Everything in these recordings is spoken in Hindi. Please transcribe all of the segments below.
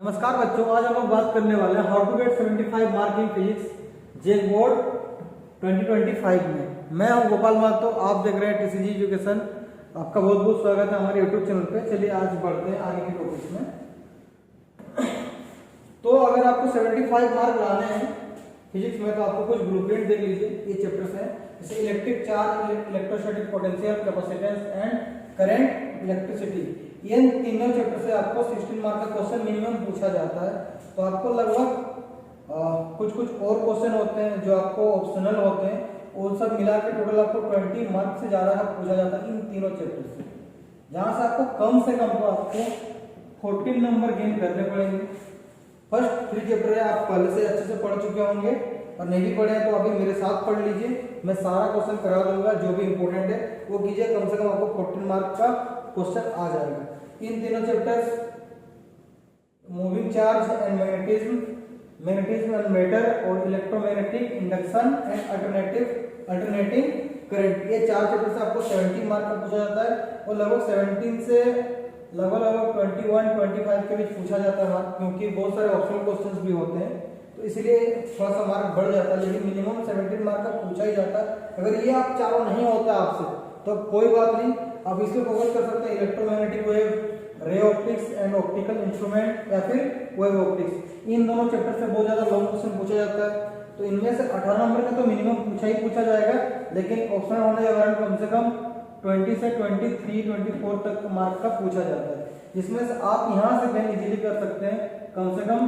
नमस्कार बच्चों, आज हम लोग बात करने वाले हैं how to get 75 mark in physics JAC board 2025 में। मैं हूं गोपाल महतो, आप देख रहे हैं टीसीजी एजुकेशन। आपका बहुत बहुत स्वागत है हमारे यूट्यूब चैनल पे। चलिए आज बढ़ते हैं आगे के टॉपिक्स में। तो अगर आपको 75 मार्क लाने हैं फिजिक्स में तो आपको कुछ ब्लूप्रिंट देख लीजिए। ये चैप्टर्स हैं जैसे electric charge, electrostatic potential, capacitance and current, electricity. ये तीनों चैप्टर से आपको 16 मार्क का क्वेश्चन मिनिमम पूछा जाता है। तो आपको लगभग कुछ और क्वेश्चन होते हैं जो आपको ऑप्शनल होते हैं, वो सब मिला के टोटल आपको 20 मार्क से ज्यादा का पूछा जाता है इन तीनों चैप्टर से। जहां से आपको कम से कम तो आपको 14 नंबर गेन करने पड़ेंगे। फर्स्ट 3 चैप्टर है, आप पहले से अच्छे से पढ़ चुके होंगे, और नहीं भी पढ़े हैं तो अभी मेरे साथ पढ़ लीजिए। मैं सारा क्वेश्चन करा दूंगा, जो भी इंपॉर्टेंट है वो कीजिए। कम से कम आपको 14 मार्क का क्वेश्चन आ जाएगा। इन तीनों chapters moving charge and magnetism, magnetism and matter, और electromagnetic induction and alternating current, ये 4 चैप्टर से आपको 70 मार्क का पूछा जाता है। और लगभग 17 से लगभग 21-25 के बीच पूछा जाता है, क्योंकि बहुत सारे ऑप्शनल क्वेश्चंस भी होते हैं, तो इसलिए थोड़ा सा मार्क बढ़ जाता है। लेकिन मिनिमम 17 मार्क का पूछा ही जाता है। अगर ये आप चारों नहीं होता आपसे तो कोई बात नहीं, आप इस पे फोकस कर सकते हैं। Electromagnetic wave, ray optics and optical instrument, या फिर वेव ऑप्टिक्स। इन दोनों चैप्टर से बहुत ज्यादा लॉन्ग क्वेश्चन पूछा जाता है। तो इनमें से 18 नंबर का तो मिनिमम पूछा जाएगा, लेकिन ऑप्शन होने के कारण कम से कम 20 से 23-24 तक मार्क का पूछा जाता है, जिसमें से आप यहाँ से गेन इजीली कर सकते हैं कम से कम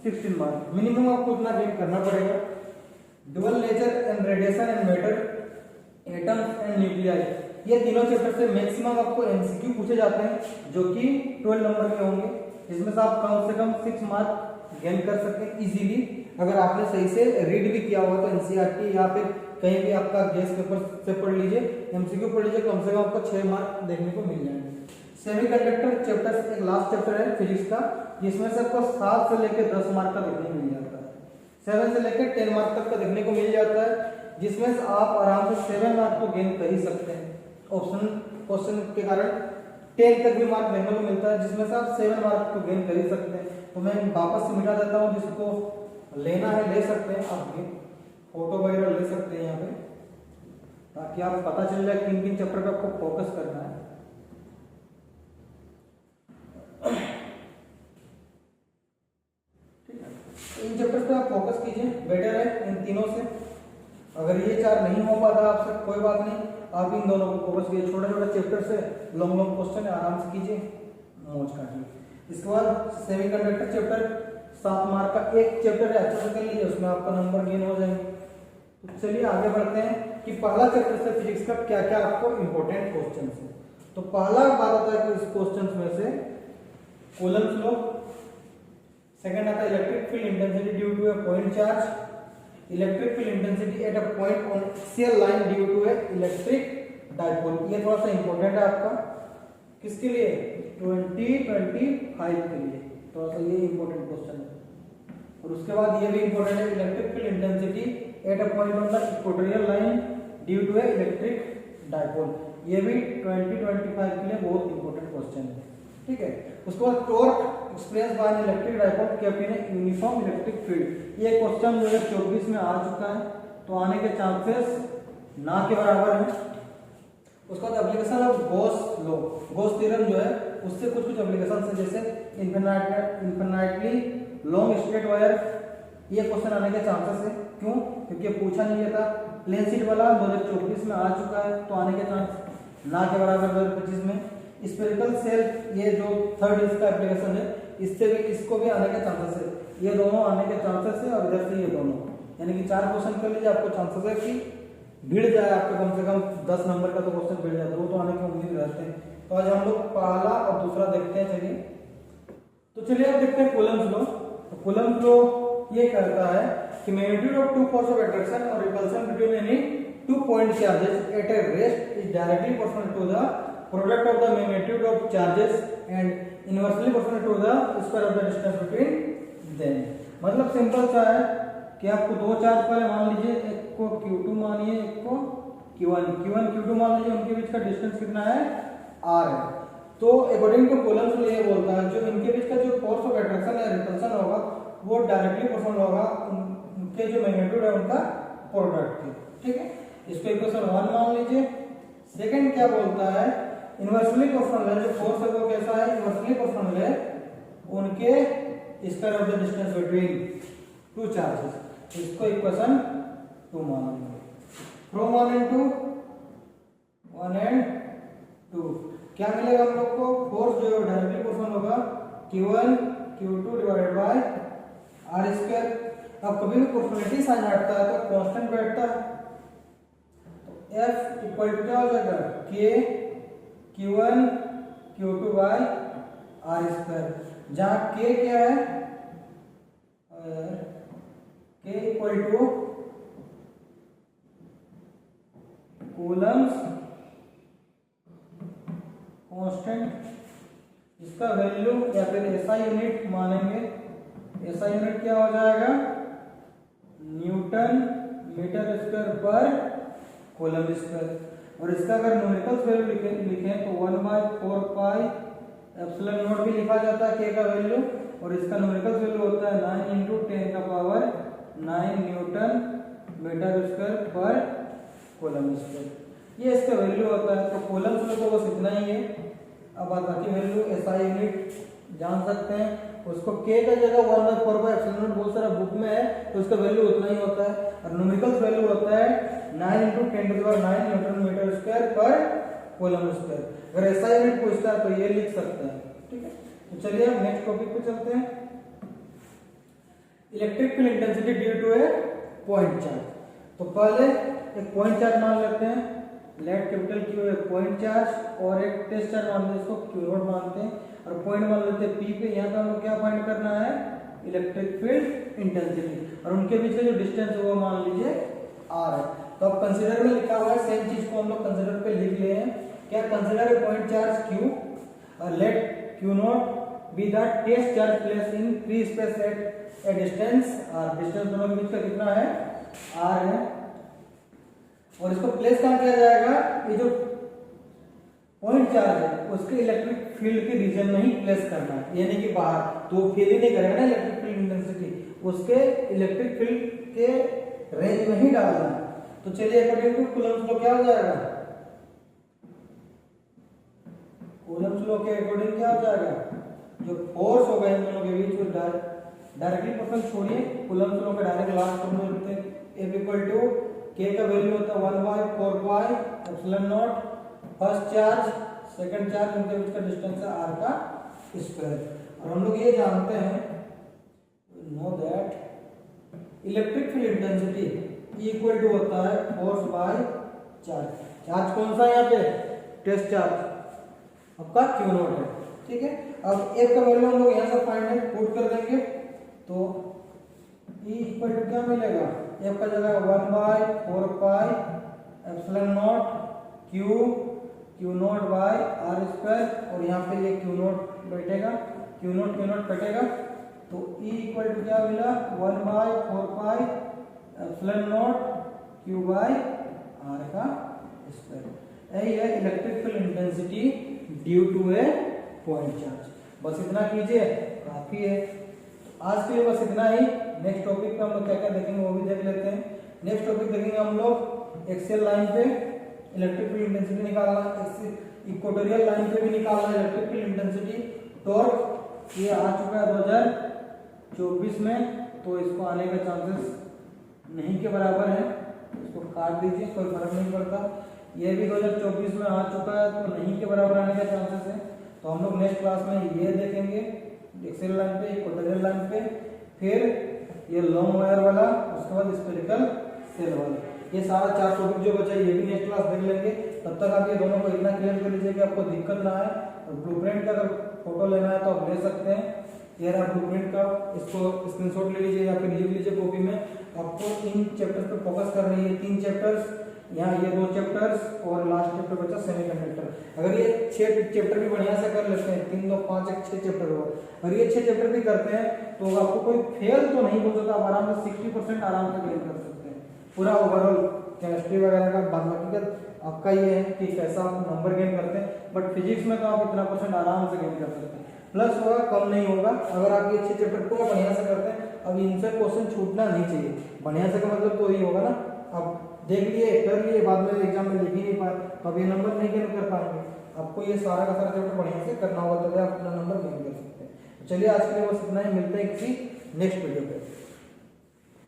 16 मार्क। मिनिमम आपको उतना गेन करना पड़ेगा। Dual nature and radiation and matter, atoms and nuclei, ये तीनों चैप्टर से मैक्सिमम आपको एमसीक्यू पूछे जाते हैं, जो कि 12 नंबर के होंगे। इसमें से आप कम से कम 6 मार्क गेन कर सकते हैं इजीली, अगर आपने सही से रीड भी किया होगा। तो एनसीईआरटी या फिर कहीं भी आपका गेस पेपर से पढ़ लीजिए, एमसीक्यू पढ़ लीजिए, कम से कम आपको 6 मार्क देखने को मिल जाएंगे। सेमीकंडक्टर चैप्टर एक लास्ट चैप्टर है फिजिक्स का, जिसमें से आपको 7 से लेकर 10 मार्क का देखने को मिल जाता है। 7 से लेकर 10 मार्क तक का देखने को मिल जाता है, जिसमें से आप आराम से 7 मार्क को गेन कर ही सकते हैं। ऑप्शन क्वेश्चन के कारण 10 तक भी मार्क देखने को मिलता है, जिसमें से आप 7 मार्क को गेन कर ही सकते हैं। तो मैं वापस से मिटा देता हूँ, जिसको लेना है ले सकते हैं, आपके फोटो वगैरह ले सकते हैं यहाँ पे, ताकि आप पता चल जाए किन किन चैप्टर पे आपको फोकस करना है। ठीक है, इन चैप्टर पे आप फोकस कीजिए, बेटर है इन तीनों से। अगर ये 4 नहीं हो पाता आपसे कोई बात नहीं, आप इन दोनों को फोकस कीजिए। छोटे छोटे चैप्टर से लॉन्ग क्वेश्चन आराम से कीजिए, मौज काटिए। इसके बाद सेमीकंडक्टर चैप्टर 7 मार्क का एक चैप्टर है, अच्छे से कर लीजिए, उसमें आपका नंबर गेन हो जाएंगे। तो चलिए आगे बढ़ते हैं कि पहला चैप्टर से फिजिक्स का क्या क्या आपको इंपॉर्टेंट क्वेश्चन है। तो पहला बात आता है कि इस क्वेश्चन में से कूलम्ब्स लॉ, सेकंड आता है electric field intensity due to a point charge, electric field intensity at a point on axial line due to a electric dipole. ये थोड़ा सा इंपॉर्टेंट है आपका, किसके लिए? 2025 के लिए, थोड़ा सा ये इंपॉर्टेंट क्वेश्चन है। और उसके बाद ये भी इंपॉर्टेंट है, electric field intensity at a point on the equatorial line due to a electric dipole. ये भी 2025 के लिए बहुत इंपॉर्टेंट क्वेश्चन है। ठीक है, उसके बाद torque experience by an electric dipole kept in a uniform electric field. ये क्वेश्चन 2024 में आ चुका है, तो आने के चांसेस ना के बराबर है। उसके बाद application of Gauss law, Gauss theorem जो है उससे कुछ एप्लीकेशन है, जैसे इन्फिनिटली लॉन्ग स्ट्रेट वायर। ये क्वेश्चन आने के चांसेस है, क्यों? क्योंकि पूछा नहीं गया था। प्लेन शीट वाला 2024 में आ चुका है, तो आने के चांस ना के बराबर 2025 में। स्फेरिकल सेल, ये जो थर्ड इसका एप्लीकेशन है, इससे भी इसको भी आने के चांसेस है। ये दोनों आने के चांसेस है, और इधर से ये दोनों, यानी कि 4 क्वेश्चन कर लीजिए, आपको चांसेस है कि भिड़ जाए आपका कम से कम 10 नंबर का तो क्वेश्चन भिड़ जाता है, वो तो आने की उम्मीद रहते हैं। तो आज हम लोग पहला और दूसरा देखते हैं। चलिए तो चलिए अब देखते हैं कूलम्ब्स लॉ। तो कूलम्ब्स लॉ ये कहता है कि magnitude of 2 force of attraction और repulsion between any 2 point charges at a rest is directly proportional to the product of the magnitude of charges and inversely proportional to the square of the distance between them. मतलब सिंपल सा है कि आपको 2 चार्ज पहले मान लीजिए, एक को Q2 मानिए, एक को Q1 Q2 मान लीजिए, उनके बीच का डिस्टेंस कितना है? R है। तो अकॉर्डिंग टू कूलम्ब्स लॉ ये बोलता है जो इनके बीच का जो फोर्स ऑफ अट्रैक्शन या के जो मैग्नीट्यूड है उनका प्रोडक्ट है। ठीक है, इसको इक्वेशन 1 मान लीजिए। सेकंड क्या बोलता है, इनवर्सली प्रोपोर्शनल है, जो फोर्स है वो कैसा है, इनवर्सली प्रोपोर्शनल है उनके square of the distance between two charges. इसको इक्वेशन 2 मान लेंगे। फ्रॉम 1 and 2 क्या मिलेगा हम लोग को, फोर्स जो डायरेक्टली प्रोपोर्शनल होगा Q1 Q2 divided by R square. अब कभी भी प्रोपोर्शनलिटी साइन हटता है तो कांस्टेंट बैठता है, तो F इक्वल टू क्या हो जाएगा, K Q1 Q2 by R square, जहां K क्या है, K equal to coulomb's constant, इसका वैल्यू या फिर एसआई यूनिट मानेंगे। एसआई यूनिट क्या हो जाएगा, न्यूटन मीटर स्क्वायर पर कूलम स्क्वायर। और इसका अगर न्यूमेरिकल वैल्यू लिखें तो 1/4 पाई एप्सिलॉन नॉट भी लिखा जाता है के का वैल्यू, और इसका न्यूमेरिकल वैल्यू होता है 9 × 10⁹ न्यूटन मीटर स्क्वायर पर कूलम स्क्वायर। ये इसका वैल्यू होता है। तो कूलम फ्लो को बस इतना ही है। अब बाकी वैल्यू एसआई यूनिट जान सकते हैं, उसको के का जगह 1/4 पाई एप्सिलॉन नॉट बहुत सारा बुक में है तो उसका वैल्यू उतना ही होता है। और न्यूमेरिकल वैल्यू होता है 9 × 10⁹ न्यूटन मीटर स्क्वायर पर कूलम स्क्वायर। अगर एसआई यूनिट पूछता है तो ये लिख सकते हैं। ठीक है, तो चलिए हम नेक्स्ट टॉपिक पे चलते हैं। Electric field intensity due to a point charge. तो पहले एक पॉइंट चार्ज मान लेते हैं, लेट कैपिटल Q एक पॉइंट चार्ज, और एक टेस्ट चार्ज मान लेते हैं, इसको Q0 मानते हैं, और पॉइंट मान लेते हैं P पे। यहाँ पे हमको क्या फाइंड करना है, इलेक्ट्रिक फील्ड इंटेंसिटी, और उनके बीच का जो डिस्टेंस है वो मान लीजिए R है। तो अब कंसीडर में लिखा हुआ है, सेम चीज को हम लोग कंसीडर पे लिख लिए हैं। क्या, consider a point charge Q और let Q0 be the test charge place in free space at a distance R। Distance दोनों के बीच का कितना है, R है, और इसको प्लेस कहां किया जाएगा, ये जो पॉइंट चार्ज है उसके इलेक्ट्रिक फील्ड के रीजन में ही प्लेस करना है, यानी कि बाहर तो फील ही नहीं करेगा ना इलेक्ट्रिक फील्ड इंटेंसिटी, उसके इलेक्ट्रिक फील्ड के रेंज में ही डालना है। तो चलिए अकॉर्डिंग टू कूलम्स लॉ क्या हो जाएगा, कूलम्स लॉ के अकॉर्डिंग क्या हो जाएगा, जो फोर्स होगा इन दोनों के बीच में डायरेक्टली प्रोपोर्शनल छोड़िए, कूलम्स लॉ का डायरेक्ट लास्ट फॉर्म में लिखते हैं, F इक्वल टू K का वैल्यू होता है 1/4 pi epsilon not first charge second charge, उनके बीच का डिस्टेंस है R का स्क्वायर। और हम लोग ये जानते हैं, know that electric field intensity equal to होता है फोर्स बाय चार्ज। चार्ज कौन सा है यहाँ पे, टेस्ट चार्ज आपका Q0 है। ठीक है, अब F का वैल्यू हम लोग यहाँ से फाइंड पुट कर देंगे, तो E इक्वल टू क्या मिलेगा, F का जगह 1/4 pi epsilon naught Q0 by R square, और यहाँ पे ये Q0 बैठेगा, Q0 कटेगा, तो E इक्वल टू क्या मिला 1/4 pi epsilon naught Q by R का स्क्वायर। यही है electric field intensity due to a point charge. बस इतना कीजिए, काफी है। आज के लिए बस इतना ही। नेक्स्ट टॉपिक पे हम लोग क्या क्या देखेंगे वो भी देख लेते हैं। नेक्स्ट टॉपिक देखेंगे हम लोग एक्सियल लाइन पे इलेक्ट्रिक फील्ड इंटेंसिटी निकालना, इक्वेटोरियल लाइन पे भी निकालना इलेक्ट्रिक फील्ड इंटेंसिटी। टॉर्क ये आ चुका है 2024 में, तो इसको आने का चांसेस नहीं के बराबर है, इसको काट दीजिए, कोई फर्क नहीं पड़ता। ये भी 2024 में आ चुका है, तो नहीं के बराबर आने का चांसेस है। तो हम लोग नेक्स्ट क्लास में ये देखेंगे एक्सियल लाइन पे, इक्वेटोरियल लाइन पे, फिर ये लॉन्ग वायर वाला, उसके बाद स्फेरिकल सेल वाला। ये सारा 4 टॉपिक जो बचा ये भी नेक्स्ट क्लास देख लेंगे। तब तक आप ये दोनों को इतना क्लियर कर लीजिए कि आपको दिक्कत ना आए। और ब्लूप्रिंट का अगर फोटो लेना है तो आप ले सकते हैं, ये रहा ब्लूप्रिंट का, इसको स्क्रीनशॉट ले लीजिए या फिर लिख लीजिए कॉपी में। आपको इन चैप्टर्स पे फोकस कर रही है, 3 चैप्टर्स, यहाँ ये 2 चैप्टर्स और लास्ट चैप्टर बचा सेमीकंडक्टर। अगर ये 6 चैप्टर भी बढ़िया से कर लेते हैं, 3 2 5 1 6 चैप्टर हुआ, अगर ये 6 चैप्टर भी करते हैं तो आपको कोई फेल तो नहीं हो सकता, आप आराम से 60% आराम से क्लियर कर सकते हैं। पूरा ओवरऑल केमिस्ट्री वगैरह का बाकी का आपका ये है कि कैसा आप नंबर गेन करते हैं, बट फिजिक्स में तो आप इतना % आराम से गेन कर सकते हैं। प्लस होगा कम नहीं होगा। अगर आप ये 6 चैप्टर को बढ़िया से करते हैं, अब इनसे क्वेश्चन छूटना नहीं चाहिए। बढ़िया से का मतलब तो यही होगा ना, अब देख लिए कर लिए, बाद में एग्जाम में लिख ही नहीं पाए तो अब ये नंबर नहीं गेन कर पाएंगे। आपको ये सारा का सारा चैप्टर बढ़िया से करना होगा तभी आप अपना नंबर गेन कर सकते हैं। चलिए आज के लिए बस इतना ही, मिलते हैं किसी नेक्स्ट वीडियो पे।